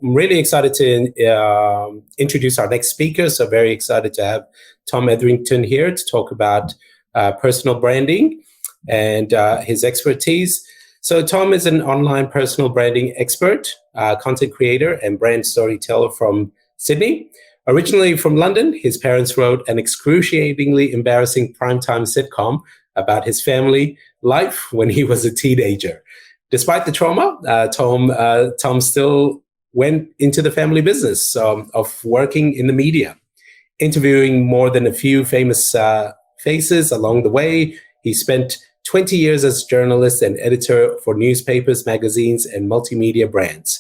I'm really excited to introduce our next speaker. So very excited to have Tom Etherington here to talk about personal branding and his expertise. So Tom is an online personal branding expert, content creator, and brand storyteller from Sydney. Originally from London, his parents wrote an excruciatingly embarrassing primetime sitcom about his family life when he was a teenager. Despite the trauma, Tom still went into the family business of working in the media, interviewing more than a few famous faces along the way. He spent 20 years as a journalist and editor for newspapers, magazines, and multimedia brands.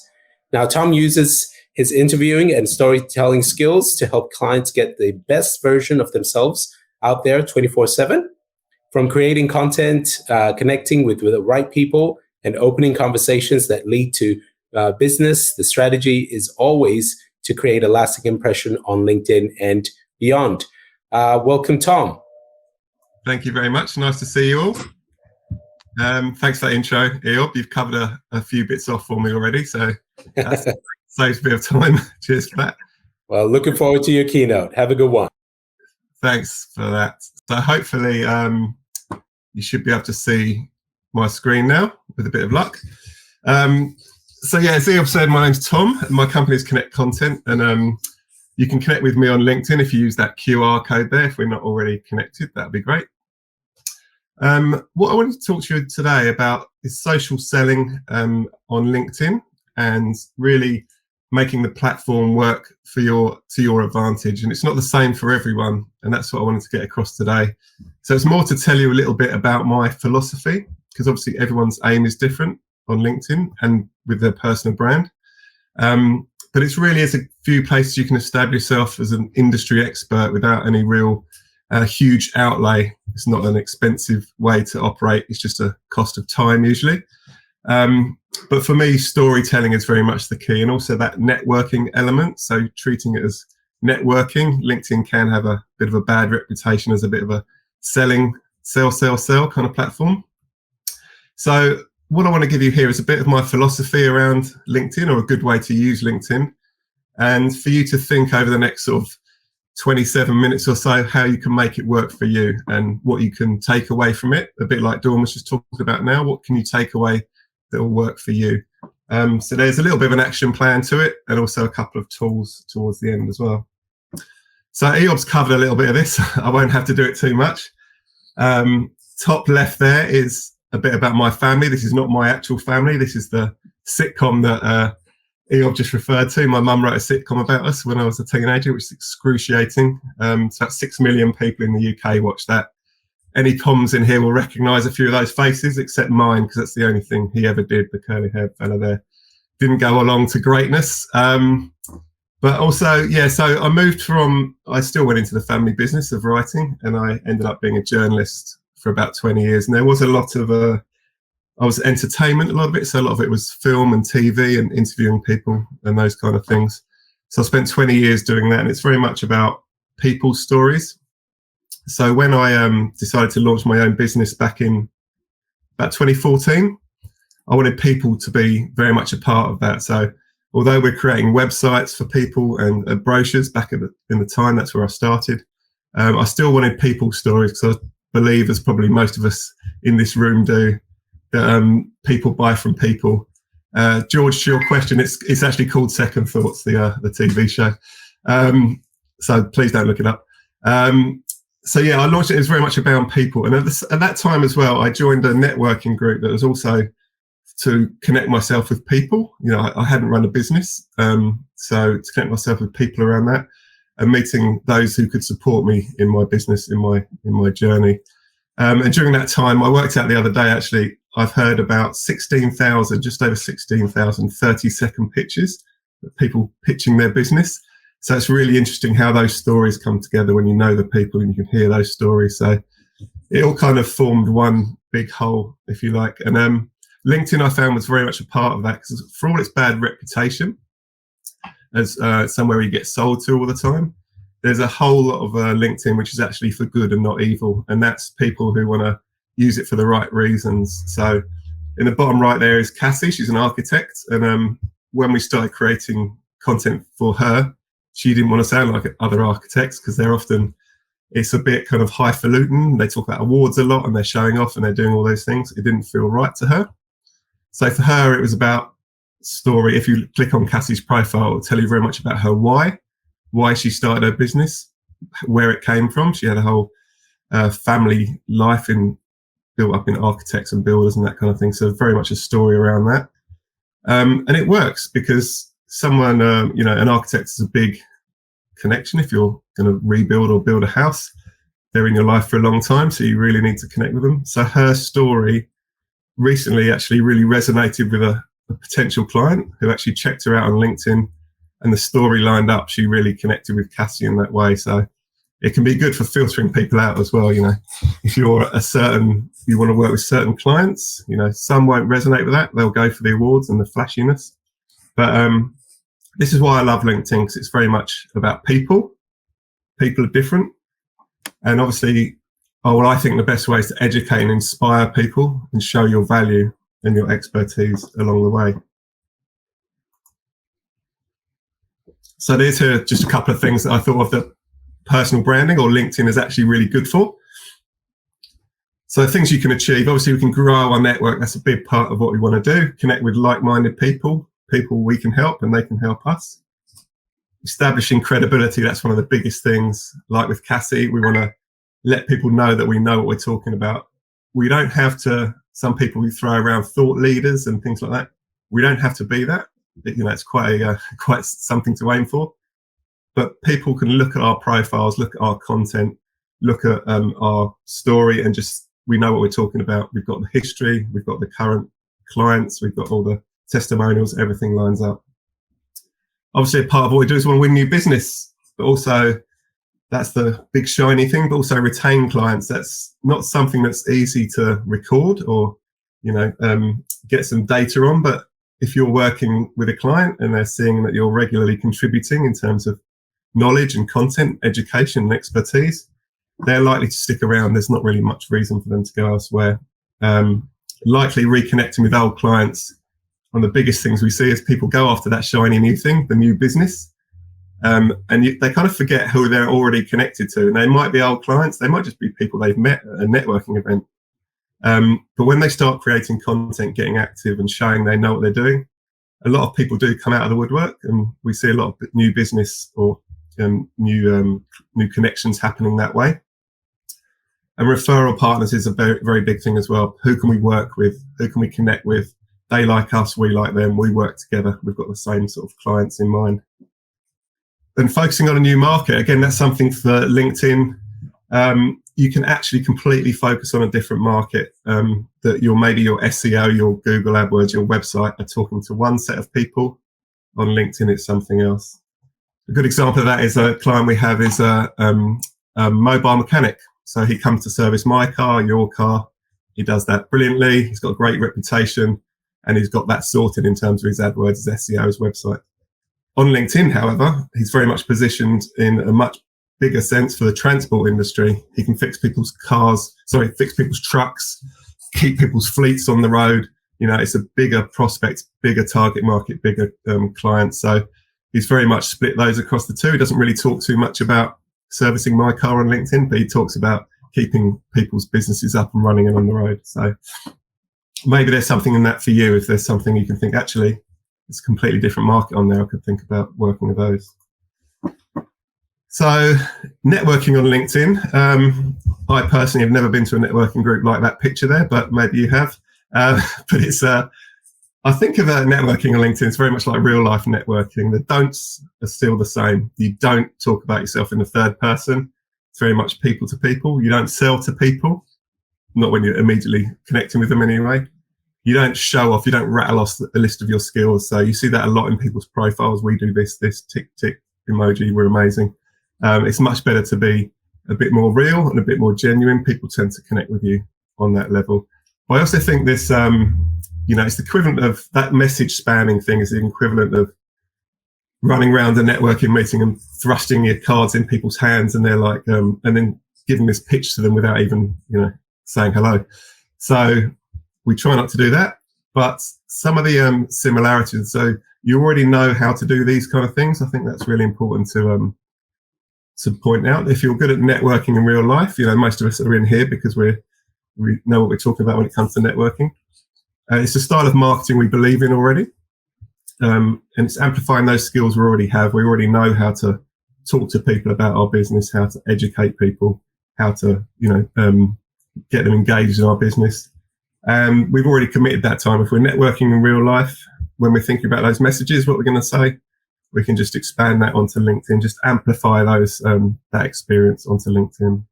Now, Tom uses his interviewing and storytelling skills to help clients get the best version of themselves out there 24/7. From creating content, connecting with the right people, and opening conversations that lead to business, the strategy is always to create a lasting impression on LinkedIn and beyond. Welcome, Tom. Thank you very much. Nice to see you all. Thanks for that intro, Eob. You've covered a few bits off for me already, so that saves a bit of time. Cheers for that. Well, looking forward to your keynote. Have a good one. Thanks for that. So hopefully you should be able to see my screen now with a bit of luck. So yeah, as Eob said, my name's Tom and my company is Connect Content, and you can connect with me on LinkedIn if you use that QR code there. If we're not already connected, that'd be great. What I wanted to talk to you today about is social selling on LinkedIn and really making the platform work to your advantage. And it's not the same for everyone, and that's what I wanted to get across today. So it's more to tell you a little bit about my philosophy, because obviously everyone's aim is different on LinkedIn and with their personal brand. But it's really as a few places you can establish yourself as an industry expert without any real huge outlay. It's not an expensive way to operate. It's just a cost of time usually. But for me, storytelling is very much the key, and also that networking element. So treating it as networking. LinkedIn can have a bit of a bad reputation as a bit of a sell kind of platform. So what I want to give you here is a bit of my philosophy around LinkedIn, or a good way to use LinkedIn, and for you to think over the next sort of 27 minutes or so how you can make it work for you and what you can take away from it. A bit like Dawn was just talking about now, what can you take away that will work for you? So there's a little bit of an action plan to it, and also a couple of tools towards the end as well. So Eob's covered a little bit of this. I won't have to do it too much. Top left there is a bit about my family. This is not my actual family. This is the sitcom that Eob just referred to. My mum wrote a sitcom about us when I was a teenager, which is excruciating. So about 6 million people in the UK watch that. Any comms in here will recognise a few of those faces, except mine, because that's the only thing he ever did. The curly-haired fella there didn't go along to greatness. But also, yeah, so I still went into the family business of writing, and I ended up being a journalist for about 20 years. And there was a lot of, I was entertainment, a lot of it. So a lot of it was film and TV and interviewing people and those kind of things. So I spent 20 years doing that, and it's very much about people's stories. So when I decided to launch my own business back in about 2014, I wanted people to be very much a part of that. So although we're creating websites for people and brochures back in the time, that's where I started, I still wanted people's stories, because I believe, as probably most of us in this room do, that people buy from people. George, to your question, it's actually called Second Thoughts, the TV show. So please don't look it up. So yeah, I launched it. It was very much about people, and at that time as well, I joined a networking group that was also to connect myself with people. You know, I hadn't run a business, so to connect myself with people around that, and meeting those who could support me in my business, in my journey. And during that time, I worked out the other day, actually, I've heard about 16,000, just over 16,000 30-second pitches, people pitching their business. So it's really interesting how those stories come together when you know the people and you can hear those stories. So it all kind of formed one big whole, if you like. And LinkedIn, I found, was very much a part of that, because for all its bad reputation as somewhere you get sold to all the time, there's a whole lot of LinkedIn which is actually for good and not evil. And that's people who want to use it for the right reasons. So in the bottom right there is Cassie. She's an architect, and when we started creating content for her, she didn't want to sound like other architects, because it's a bit kind of highfalutin. They talk about awards a lot and they're showing off and they're doing all those things. It didn't feel right to her. So for her, it was about story. If you click on Cassie's profile, it'll tell you very much about her why she started her business, where it came from. She had a whole family life built up in architects and builders and that kind of thing. So very much a story around that. And it works because someone, an architect is a big connection. If you're going to rebuild or build a house, they're in your life for a long time, so you really need to connect with them. So her story recently actually really resonated with a potential client who actually checked her out on LinkedIn, and the story lined up. She really connected with Cassie in that way. So it can be good for filtering people out as well. If you're you want to work with certain clients, some won't resonate with that. They'll go for the awards and the flashiness. But this is why I love LinkedIn, because it's very much about people. People are different. And obviously, I think the best way is to educate and inspire people and show your value and your expertise along the way. So there's here just a couple of things that I thought of that personal branding or LinkedIn is actually really good for. So things you can achieve, obviously we can grow our network. That's a big part of what we want to do. Connect with like-minded people we can help and they can help us. Establishing credibility, that's one of the biggest things. Like with Cassie, we want to let people know that we know what we're talking about. We don't have to, some people we throw around thought leaders and things like that. We don't have to be that. It's quite something to aim for. But people can look at our profiles, look at our content, look at our story, and we know what we're talking about. We've got the history, we've got the current clients, we've got all the testimonials, everything lines up. Obviously, a part of what we do is we want to win new business, but also that's the big shiny thing, but also retain clients. That's not something that's easy to record or, get some data on. But if you're working with a client and they're seeing that you're regularly contributing in terms of knowledge and content, education and expertise, they're likely to stick around. There's not really much reason for them to go elsewhere. Likely reconnecting with old clients. One of the biggest things we see is people go after that shiny new thing, the new business, and they kind of forget who they're already connected to. And they might be old clients, they might just be people they've met at a networking event. But when they start creating content, getting active and showing they know what they're doing, a lot of people do come out of the woodwork, and we see a lot of new business or new connections happening that way. And referral partners is a very, very big thing as well. Who can we work with? Who can we connect with? They like us, we like them, we work together. We've got the same sort of clients in mind. Then focusing on a new market, again, that's something for LinkedIn. You can actually completely focus on a different market, that maybe your SEO, your Google AdWords, your website are talking to one set of people. On LinkedIn, it's something else. A good example of that is a client we have is a mobile mechanic. So he comes to service my car, your car. He does that brilliantly. He's got a great reputation, and he's got that sorted in terms of his AdWords, his SEO, his website. On LinkedIn, however, he's very much positioned in a much bigger sense for the transport industry. He can fix people's trucks, keep people's fleets on the road. It's a bigger prospect, bigger target market, bigger clients. So he's very much split those across the two. He doesn't really talk too much about servicing my car on LinkedIn, but he talks about keeping people's businesses up and running and on the road. So maybe there's something in that for you. If there's something you can think, actually, it's a completely different market on there, I could think about working with those. So networking on LinkedIn. I personally have never been to a networking group like that picture there, but maybe you have. But it's, I think of networking on LinkedIn, it's very much like real life networking. The don'ts are still the same. You don't talk about yourself in the third person. It's very much people to people. You don't sell to people, not when you're immediately connecting with them anyway. You don't show off, you don't rattle off a list of your skills. So you see that a lot in people's profiles. We do this, tick, tick, emoji, we're amazing. It's much better to be a bit more real and a bit more genuine. People tend to connect with you on that level. But I also think this, it's the equivalent of that message spamming thing is the equivalent of running around a networking meeting and thrusting your cards in people's hands, and they're like, and then giving this pitch to them without even, saying hello. So we try not to do that. but some of the similarities. So you already know how to do these kind of things. I think that's really important to point out. If you're good at networking in real life, most of us are in here because we know what we're talking about when it comes to networking. It's a style of marketing we believe in already, and it's amplifying those skills we already have. We already know how to talk to people about our business, how to educate people, how to get them engaged in our business. We've already committed that time. If we're networking in real life, when we're thinking about those messages, what we're going to say, we can just expand that onto LinkedIn, just amplify those that experience onto LinkedIn.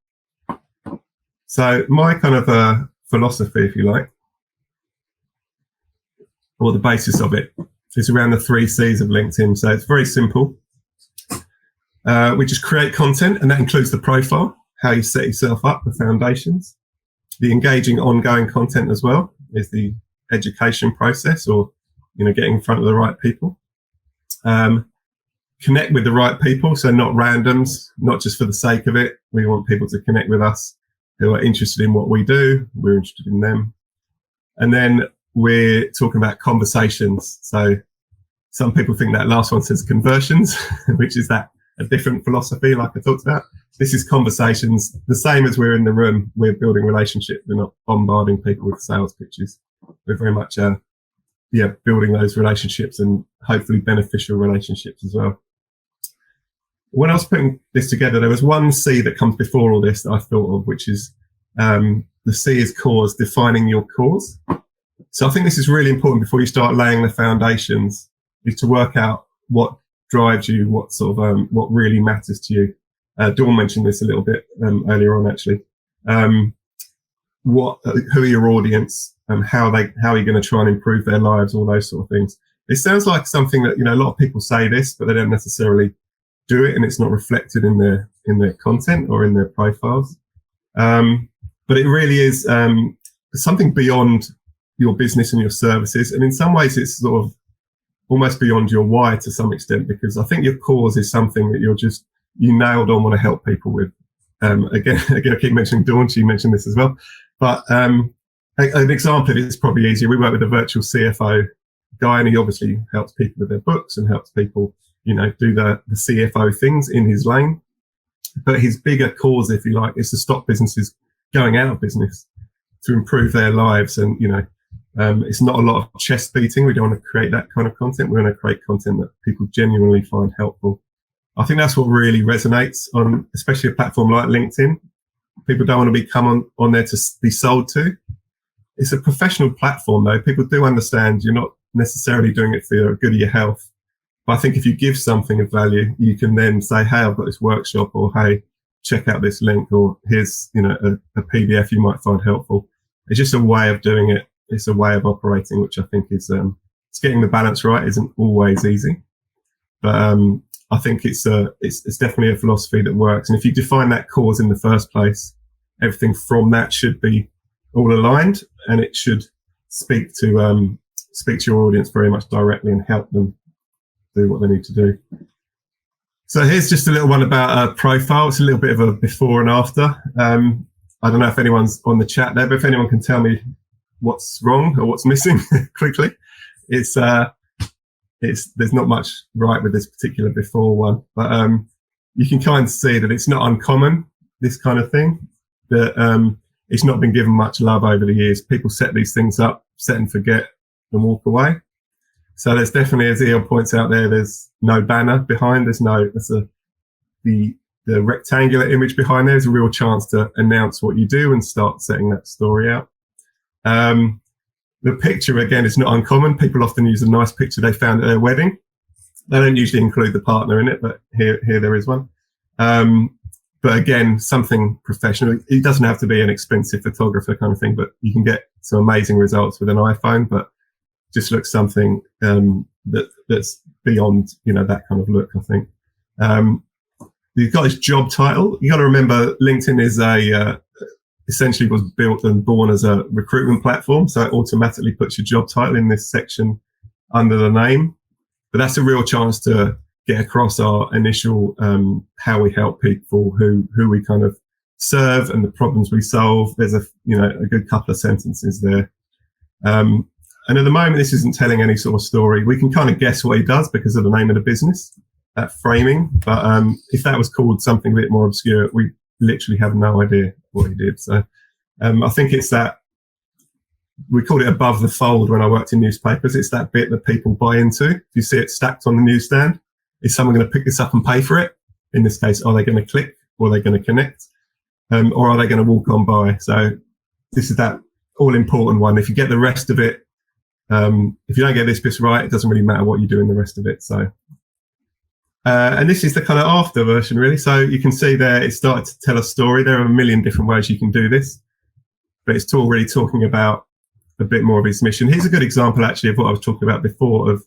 So my kind of philosophy, if you like, or the basis of it, is around the 3 C's of LinkedIn. So it's very simple. We just create content, and that includes the profile, how you set yourself up, the foundations. The engaging ongoing content as well is the education process, or getting in front of the right people. Connect with the right people, so not randoms, not just for the sake of it. We want people to connect with us who are interested in what we do. We're interested in them. And then we're talking about conversations. So some people think that last one says conversions, which is that a different philosophy like I talked about. This is conversations, the same as we're in the room. We're building relationships. We're not bombarding people with sales pitches. We're very much building those relationships, and hopefully beneficial relationships as well. When I was putting this together, there was one C that comes before all this that I thought of, which is the C is cause, defining your cause. So I think this is really important before you start laying the foundations, is to work out what drives you, what sort of what really matters to you. Dawn mentioned this a little bit earlier on, actually. Who are your audience, and how are you going to try and improve their lives, all those sort of things. It sounds like something that a lot of people say this, but they don't necessarily do it, and it's not reflected in their content or in their profiles. But it really is something beyond your business and your services, and in some ways it's sort of almost beyond your why to some extent, because I think your cause is something that you nailed on, want to help people with. Again, I keep mentioning Dawn, she mentioned this as well. But an example of it is probably easier. We work with a virtual CFO guy, and he obviously helps people with their books and helps people, do the CFO things in his lane. But his bigger cause, if you like, is to stop businesses going out of business, to improve their lives. And, it's not a lot of chest beating. We don't want to create that kind of content. We want to create content that people genuinely find helpful. I think that's what really resonates on, especially a platform like LinkedIn. People don't want to come on there to be sold to. It's a professional platform, though. People do understand you're not necessarily doing it for the good of your health. But I think if you give something of value, you can then say, hey, I've got this workshop, or hey, check out this link, or here's a PDF you might find helpful. It's just a way of doing it. It's a way of operating, which I think is it's getting the balance right isn't always easy. But I think it's definitely a philosophy that works. And if you define that cause in the first place, everything from that should be all aligned, and it should speak to your audience very much directly and help them do what they need to do. So here's just a little one about a profile. It's a little bit of a before and after. I don't know if anyone's on the chat there, but if anyone can tell me what's wrong or what's missing quickly. There's not much right with this particular before one, but you can kind of see that it's not uncommon, this kind of thing, that it's not been given much love over the years. People set these things up, set and forget, and walk away. So there's definitely, as Eel points out there, there's no banner behind. The rectangular image behind there is a real chance to announce what you do and start setting that story out. The picture, again, is not uncommon. People often use a nice picture they found at their wedding. They don't usually include the partner in it, but here there is one. But again, something professional. It doesn't have to be an expensive photographer kind of thing, but you can get some amazing results with an iPhone, but just looks something that's beyond, that kind of look, I think. You've got his job title. You got to remember, LinkedIn is essentially was built and born as a recruitment platform, so it automatically puts your job title in this section under the name. But that's a real chance to get across our initial how we help people, who we kind of serve, and the problems we solve. There's a good couple of sentences there. And at the moment, this isn't telling any sort of story. We can kind of guess what he does because of the name of the business, that framing. But if that was called something a bit more obscure, we literally have no idea what he did. So I think it's that, we called it above the fold when I worked in newspapers. It's that bit that people buy into. If you see it stacked on the newsstand, is someone going to pick this up and pay for it? In this case, are they going to click, or are they going to connect? Or are they going to walk on by? So this is that all important one. If you get the rest of it, if you don't get this bit right, it doesn't really matter what you do in the rest of it. So, and this is the kind of after version, really. So you can see there, it started to tell a story. There are a million different ways you can do this, but it's already talking about a bit more of his mission. Here's a good example, actually, of what I was talking about before. Of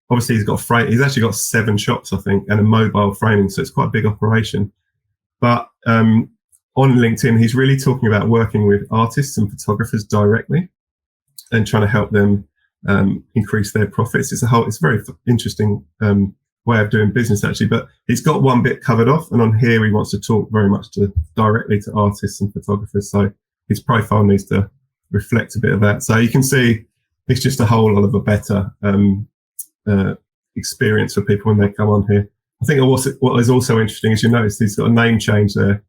obviously, he's actually got 7 shops, I think, and a mobile framing, so it's quite a big operation. But on LinkedIn, he's really talking about working with artists and photographers directly and trying to help them increase their profits. It's a very interesting way of doing business, actually. But he's got one bit covered off, and on here he wants to talk very much directly to artists and photographers. So his profile needs to reflect a bit of that. So you can see it's just a whole lot of a better experience for people when they come on here. I think what is also interesting is you notice he's got a name change there.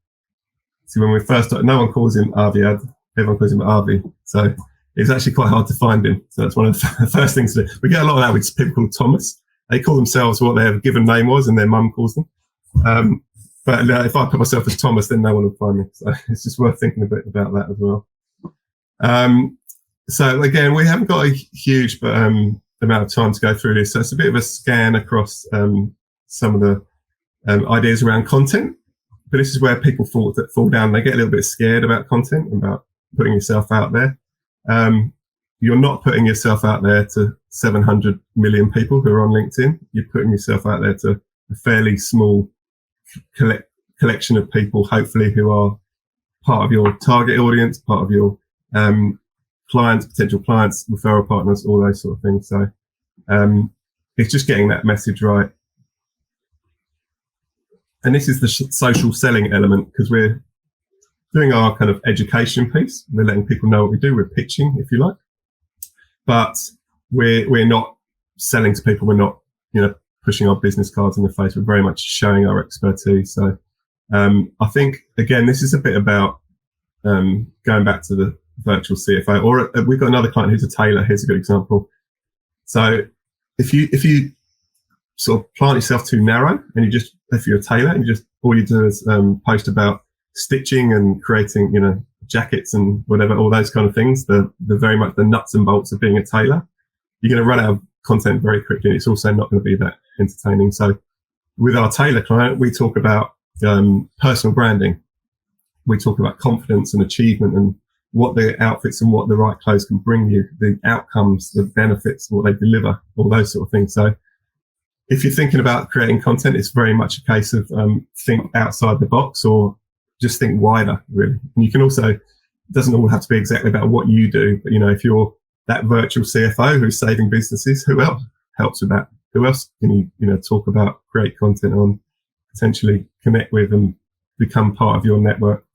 See, when we first started, no one calls him Aviad, everyone calls him Avi. So it's actually quite hard to find him. So that's one of the first things to do. We get a lot of that with people called Thomas. They call themselves what their given name was and their mum calls them. But if I put myself as Thomas, then no one will find me. So it's just worth thinking a bit about that as well. So again, we haven't got a huge amount of time to go through this. So it's a bit of a scan across some of the ideas around content. But this is where people fall down. They get a little bit scared about content, about putting yourself out there. You're not putting yourself out there to 700 million people who are on LinkedIn. You're putting yourself out there to a fairly small collection of people, hopefully, who are part of your target audience, part of your clients, potential clients, referral partners, all those sort of things. So it's just getting that message right. And this is the social selling element, because we're doing our kind of education piece. We're letting people know what we do. We're pitching, if you like, but we're not selling to people. We're not, pushing our business cards in the face. We're very much showing our expertise. So I think, again, this is a bit about going back to the virtual CFO, or we've got another client who's a tailor. Here's a good example. So if you sort of plant yourself too narrow, and if you're a tailor, and all you do is post about stitching and creating, jackets and whatever, all those kind of things, the very much the nuts and bolts of being a tailor, you're going to run out of content very quickly. And it's also not going to be that entertaining. So with our tailor client, we talk about personal branding. We talk about confidence and achievement and what the outfits and what the right clothes can bring you, the outcomes, the benefits, what they deliver, all those sort of things. So if you're thinking about creating content, it's very much a case of think outside the box, or just think wider, really. And you can also, it doesn't all have to be exactly about what you do, but if you're that virtual CFO who's saving businesses, who else helps with that? Who else can you talk about, create content on, potentially connect with and become part of your network?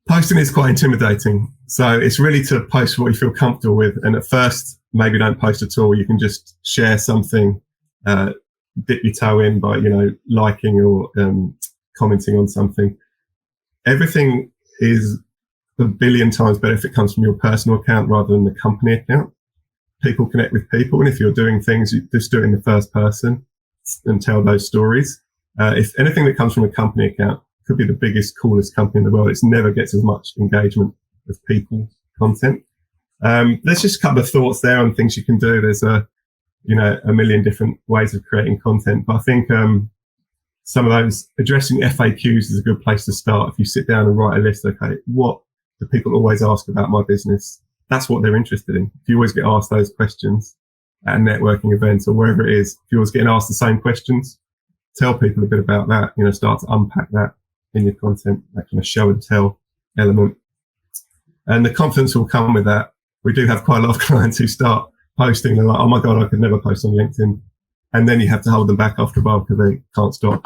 Posting is quite intimidating. So it's really to post what you feel comfortable with. And at first, maybe don't post at all. You can just share something, dip your toe in by, liking or commenting on something. Everything is a billion times better if it comes from your personal account rather than the company account. People connect with people. And if you're doing things, you just do it in the first person and tell those stories. If anything that comes from a company account, could be the biggest, coolest company in the world, it never gets as much engagement with people content. There's just a couple of thoughts there on things you can do. There's a million different ways of creating content, but I think some of those, addressing FAQs is a good place to start. If you sit down and write a list, okay, what do people always ask about my business? That's what they're interested in. If you always get asked those questions at a networking event or wherever it is, if you're always getting asked the same questions, tell people a bit about that, start to unpack that in your content, that kind of show and tell element. And the confidence will come with that. We do have quite a lot of clients who start posting, they're like, oh my God, I could never post on LinkedIn. And then you have to hold them back after a while because they can't stop.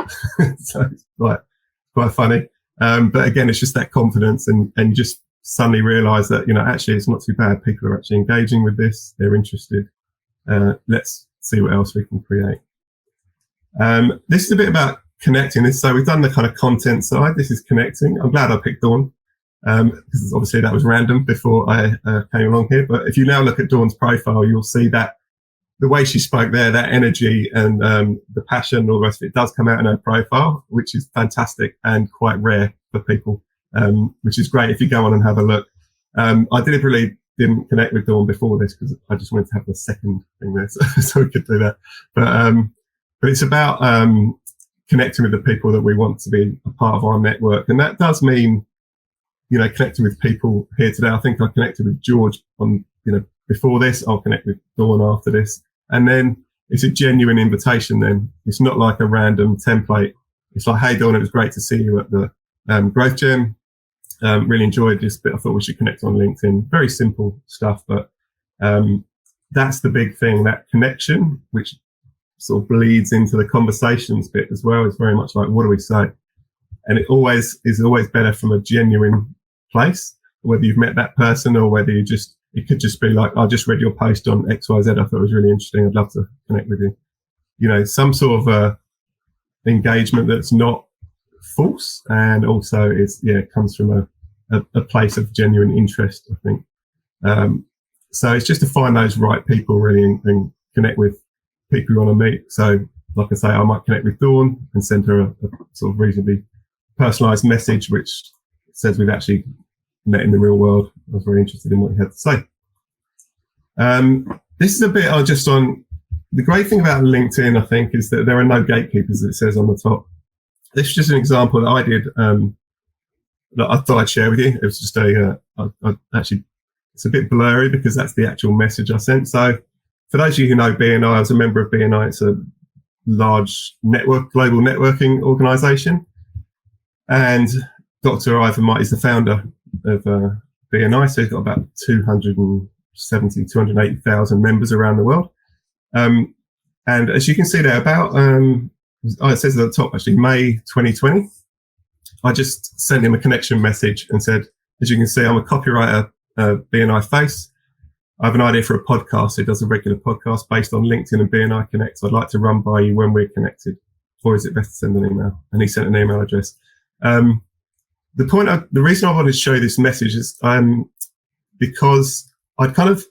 So it's quite funny. But again, it's just that confidence and just suddenly realised that, actually it's not too bad. People are actually engaging with this. They're interested. Let's see what else we can create. This is a bit about connecting this. So we've done the kind of content side. This is connecting. I'm glad I picked Dawn, because obviously that was random before I came along here. But if you now look at Dawn's profile, you'll see that the way she spoke there, that energy and the passion and all the rest of it does come out in her profile, which is fantastic and quite rare for people, which is great if you go on and have a look. I deliberately didn't connect with Dawn before this because I just wanted to have the second thing there so we could do that. But it's about connecting with the people that we want to be a part of our network. And that does mean, connecting with people here today. I think I connected with George on, before this. I'll connect with Dawn after this. And then it's a genuine invitation then. It's not like a random template. It's like, hey, Dawn, it was great to see you at the Growth Gym. Really enjoyed this bit. I thought we should connect on LinkedIn. Very simple stuff, but that's the big thing, that connection, which sort of bleeds into the conversations bit as well. It's very much like, what do we say? And it is always better from a genuine place, whether you've met that person or whether it could just be like, I just read your post on XYZ. I thought it was really interesting. I'd love to connect with you. Some sort of engagement that's not false, and also it comes from a place of genuine interest, I think. So it's just to find those right people really and connect with people you want to meet. So like I say, I might connect with Dawn and send her a sort of reasonably personalised message which says we've actually met in the real world. I was very interested in what you had to say. This is a bit just on the great thing about LinkedIn, I think, is that there are no gatekeepers, it says on the top. This is just an example that I did that I thought I'd share with you. It was just actually, it's a bit blurry because that's the actual message I sent. So for those of you who know BNI, I was a member of BNI. It's a large global networking organisation. And Dr. Ivan Might is the founder of BNI. So he's got about 280,000 members around the world. And as you can see there, about, it says at the top, actually, May 2020, I just sent him a connection message and said, as you can see, I'm a copywriter, BNI face. I have an idea for a podcast. It does a regular podcast based on LinkedIn and BNI Connect. So I'd like to run by you when we're connected. Or is it best to send an email? And he sent an email address. The reason I wanted to show you this message is because I'd kind of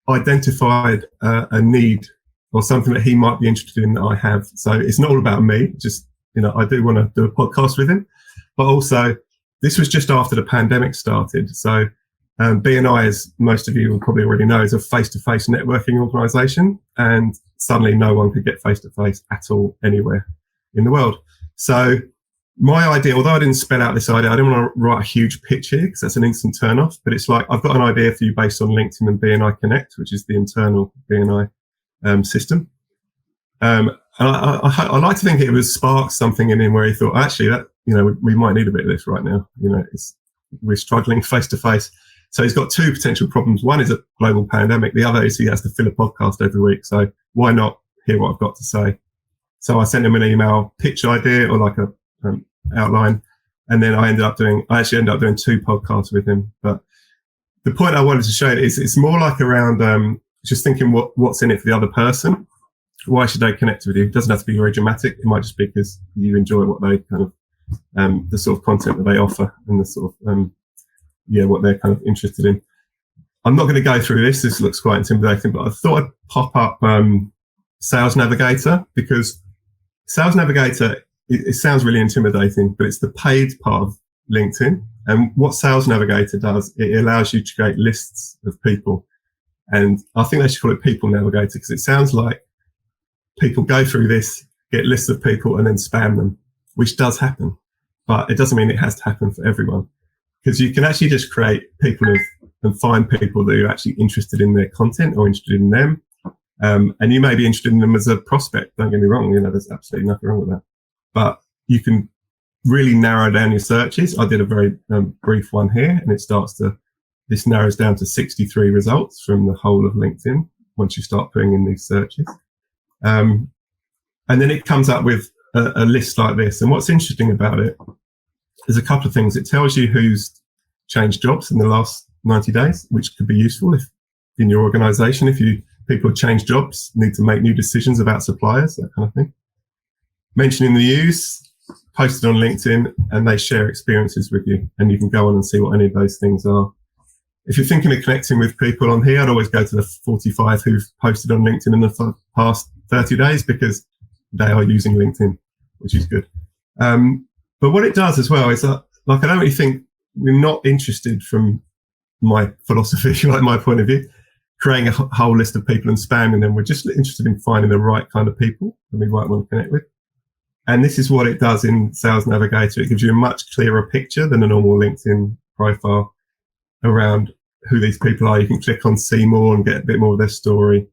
identified a need or something that he might be interested in that I have. So it's not all about me. Just, I do want to do a podcast with him. But also, this was just after the pandemic started. So BNI, as most of you will probably already know, is a face-to-face networking organisation. And suddenly no one could get face-to-face at all anywhere in the world. So my idea, although I didn't spell out this idea, I didn't want to write a huge pitch here because that's an instant turn-off. But it's like, I've got an idea for you based on LinkedIn and BNI Connect, which is the internal BNI system. And I like to think it was spark something in him where he thought, actually, that we might need a bit of this right now. We're struggling face to face. So he's got two potential problems. One is a global pandemic. The other is he has to fill a podcast every week. So why not hear what I've got to say? So I sent him an email pitch idea or like a outline, and then I actually ended up doing two podcasts with him. But the point I wanted to show is it's more like around just thinking what's in it for the other person. Why should they connect with you? It doesn't have to be very dramatic. It might just be because you enjoy what they kind of the sort of content that they offer and the sort of what they're kind of interested in. I'm not going to go through this. This looks quite intimidating, but I thought I'd pop up Sales Navigator, because Sales Navigator, it sounds really intimidating, but it's the paid part of LinkedIn. And what Sales Navigator does, it allows you to create lists of people. And I think they should call it People Navigator, because it sounds like people go through this, get lists of people and then spam them, which does happen. But it doesn't mean it has to happen for everyone, because you can actually just create people and find people that are actually interested in their content or interested in them. And you may be interested in them as a prospect. Don't get me wrong. There's absolutely nothing wrong with that. But you can really narrow down your searches. I did a very brief one here, and this narrows down to 63 results from the whole of LinkedIn once you start putting in these searches. And then it comes up with a list like this. And what's interesting about it is a couple of things. It tells you who's changed jobs in the last 90 days, which could be useful if in your organisation, if people have changed jobs, need to make new decisions about suppliers, that kind of thing. Mentioning the news, posted on LinkedIn, and they share experiences with you, and you can go on and see what any of those things are. If you're thinking of connecting with people on here, I'd always go to the 45 who've posted on LinkedIn in the past 30 days because they are using LinkedIn, which is good. But what it does as well is that, like, I don't really think we're not interested from my philosophy, if you like, my point of view, creating a whole list of people and spamming them. We're just interested in finding the right kind of people that we might want to connect with. And this is what it does in Sales Navigator. It gives you a much clearer picture than a normal LinkedIn profile around who these people are. You can click on see more and get a bit more of their story.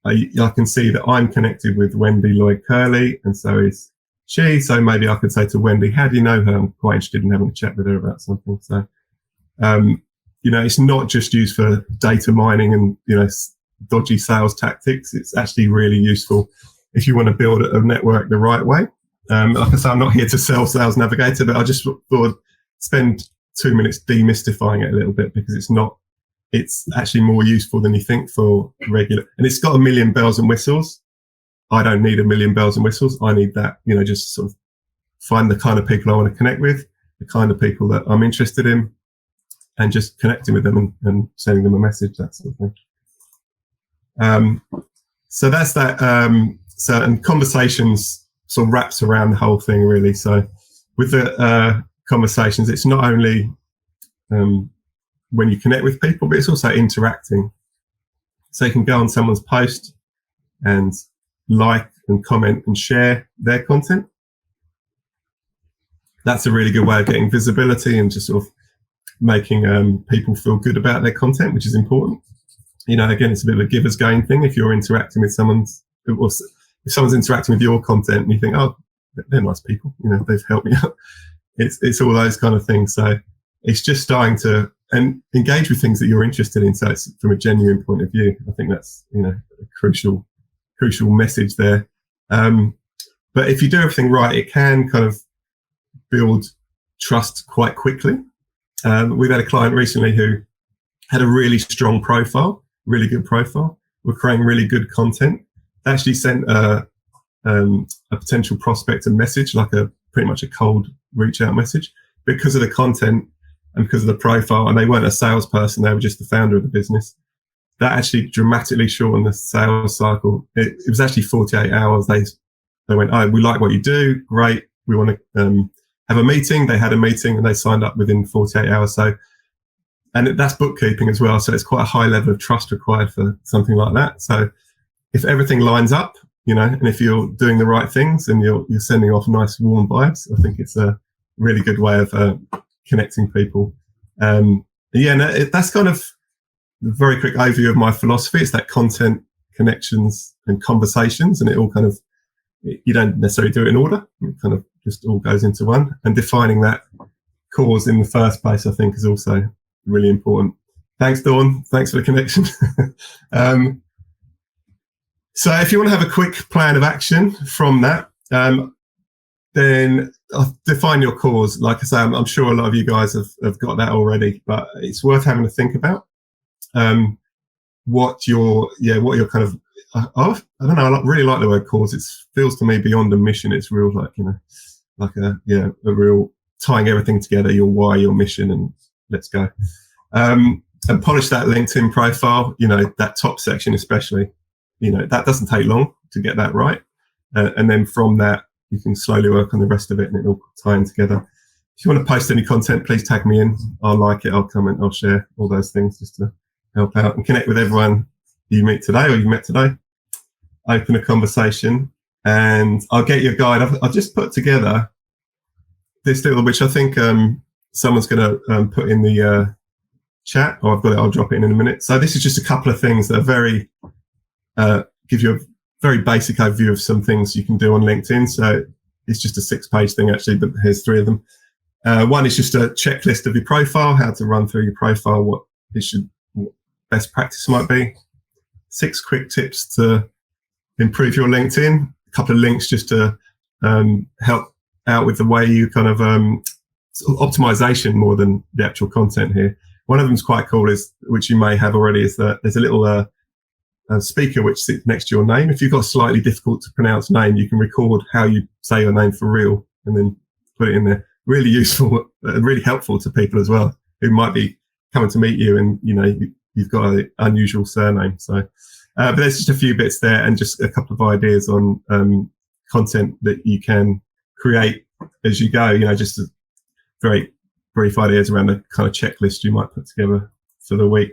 I can see that I'm connected with Wendy Lloyd Curley, and so is she. So maybe I could say to Wendy, how do you know her? I'm quite interested in having a chat with her about something. So, it's not just used for data mining and, dodgy sales tactics. It's actually really useful if you want to build a network the right way. Like I say, I'm not here to sell Sales Navigator, but I just thought I'd spend 2 minutes demystifying it a little bit, because it's actually more useful than you think for regular. And it's got a million bells and whistles. I don't need a million bells and whistles. I need that, just sort of find the kind of people I want to connect with, the kind of people that I'm interested in, and just connecting with them and sending them a message, that sort of thing. So that's that. And conversations sort of wraps around the whole thing, really. So with the conversations, it's not only when you connect with people, but it's also interacting. So you can go on someone's post and like and comment and share their content. That's a really good way of getting visibility and just sort of making people feel good about their content, which is important. Again, it's a bit of a giver's gain thing. If you're interacting with if someone's interacting with your content and you think, oh, they're nice people, they've helped me out. It's all those kind of things. So it's just starting to engage with things that you're interested in. So it's from a genuine point of view. I think that's, a crucial message there. But if you do everything right, it can kind of build trust quite quickly. We've had a client recently who had a really strong profile, really good profile. We're creating really good content. They actually sent a potential prospect a message, like pretty much a cold reach out message, because of the content and because of the profile. And they weren't a salesperson, they were just the founder of the business. That actually dramatically shortened the sales cycle. It was actually 48 hours. They went, oh, we like what you do. Great. We want to have a meeting. They had a meeting and they signed up within 48 hours. So, and that's bookkeeping as well. So it's quite a high level of trust required for something like that. So if everything lines up, and if you're doing the right things and you're sending off nice warm vibes, I think it's a really good way of connecting people. That's kind of a very quick overview of my philosophy. It's that content, connections, and conversations, and it all kind of, you don't necessarily do it in order. It kind of just all goes into one. And defining that cause in the first place, I think, is also really important. Thanks, Dawn. Thanks for the connection. So if you want to have a quick plan of action from that, then define your cause. Like I say, I'm sure a lot of you guys have got that already, but it's worth having to think about what your kind of, I don't know, I really like the word cause. It feels to me beyond a mission. It's real, like a real tying everything together, your why, your mission, and let's go. And polish that LinkedIn profile, that top section especially. That doesn't take long to get that right. And then from that, you can slowly work on the rest of it and it'll tie in together. If you want to post any content, please tag me in. I'll like it, I'll comment, I'll share, all those things just to help out and connect with everyone you meet today or you met today. Open a conversation and I'll get your guide. I've just put together this little, which I think someone's going to put in the chat. Oh, I've got it. I'll drop it in a minute. So this is just a couple of things that are very, give you a very basic overview of some things you can do on LinkedIn. So it's just a 6-page thing actually, but here's 3 of them. One is just a checklist of your profile, how to run through your profile, what best practice might be. 6 quick tips to improve your LinkedIn. A couple of links just to help out with the way you kind of sort of optimization more than the actual content here. One of them's quite cool, which you may have already, is that there's a little a speaker which sits next to your name. If you've got a slightly difficult to pronounce name, you can record how you say your name for real and then put it in there. Really useful, really helpful to people as well who might be coming to meet you, and you've got an unusual surname. So, but there's just a few bits there, and just a couple of ideas on content that you can create as you go. Just very brief ideas around the kind of checklist you might put together for the week.